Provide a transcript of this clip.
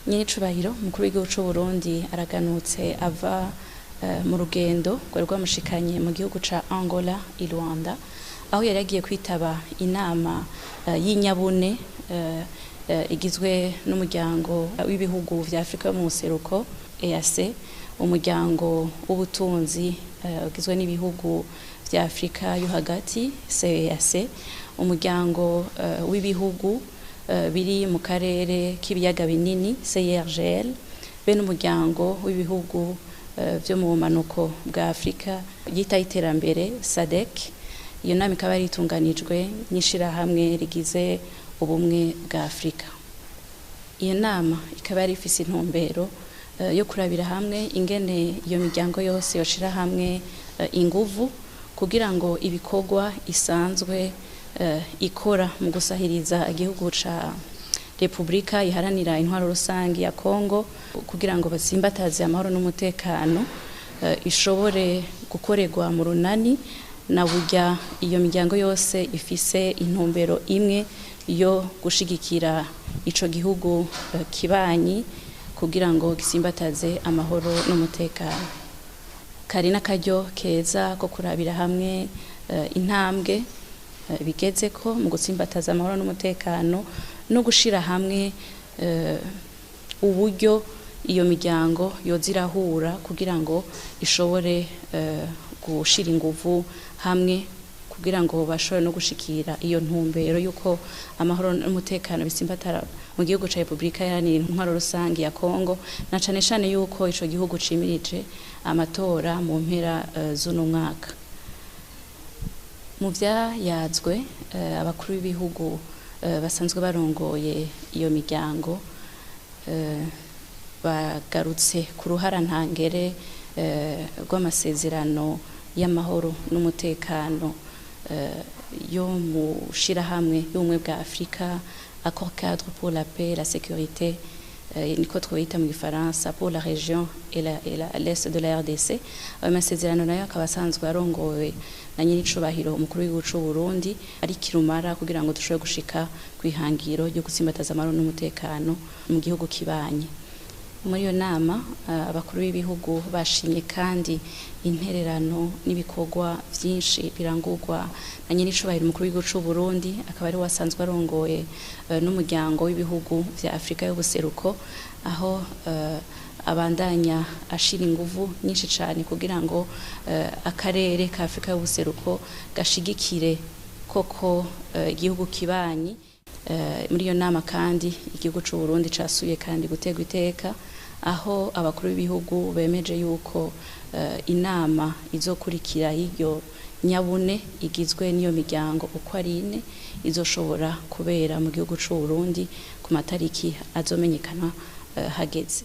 Nyiricubahiro mukuru w'igihugu c'u Burundi araganutse ava mu rugendo rwari rwamushikanye mu gihugu ca Angola i Luanda, aho yari yagiye kwitaba inama y'inyabune igizwe n'umuryango w'ibihugu vya Afrika yo mu buseruko EAC, umuryango w'ubutunzi ugizwe n'ibihugu vya Afrika yo hagati CEEAC, umuryango w'ibihugu biri mu karere k'ibiyaga binini CIRGL, be n'umuryango w'ibihugu vyo mu bumanuko bwa Afrika yitaho iterambere SADC. Iyo nama ikaba yari itunganijwe n'ishirahamwe rigize ubumwe bwa Afrika. Iyo nama ikaba yari ifise intumbero yo kurabira hamwe ingene iyo miryango yose yoshira hamwe inguvu kugira ngo ibikorwa isanzwe ikora mu gusahiriza igihugu ca Republika iharanira intwaro rusangi ya Kongo kugira ngo basimbataze amahoro n'umutekano ishobore gukorerwa mu runani, na burya iyo miryango yose ifise intumbero imwe yo gushigikira ico gihugu kibanyi kugira ngo gisimbataze amahoro n'umutekano. Kari n'akaryo keza ko kurabira hamwe intambwe bigezeko mu gutsimbataza amahoro n'umutekano no gushira hamwe uburyo iyo miryango yozirahura kugira ngo ishobore gushira inguvu hamwe kugira ngo bashobore no gushikira iyo ntumbero yuko amahoro n'umutekano bisimbatara mu gihugu ca Republika iharanira intwaro rusangi ya Kongo, na cane cane yuko ico gihugu cimirije amatora mu mpera z'uno mwaka. Mu vyayazwe abakuru b'ibihugu basanzwe barongoye iyo miryango bagarutse ku ruhara ntangere rw'amasezerano y'amahoro n'umutekano yo mu shirahamwe y'ubumwe bwa Afrika, accord cadre pour la paix et la sécurité, niko twita mu gifaransa, pour la région et l'est de la RDC. Amasezerano nayo akaba asanzwe arongowe na nyiricubahiro umukuru w'igihugu c'u Burundi ari kirumara kugira ngo dushobore gushika kwihangiro ryo gutsimbataza amahoro n'umutekano mu gihugu kibanyi. Muri iyo nama abakuru b'ibihugu bashimye kandi intererano n'ibikorwa vyinshi birangurwa na nyiricubahiro umukuru w'igihugu c'u Burundi, akaba ari wasanzwe arongoye n'umuryango w'ibihugu vya Afrika y'ubuseruko, aho abandanya ashira inguvu nyinshi cane kugira ngo akarere ka Afrika y'ubuseruko gashigikire koko igihugu kibanyi. Muri iyo nama kandi igihugu c'u Burundi casuye kandi gutegwa iteka, aho abakuru b'ibihugu bemeje yuko inama izokurikira y'iryo nyabune igizwe n'iyo miryango uko ari ine izoshobora kubera mu gihugu c'u Burundi ku matariki azomenyekana hageze.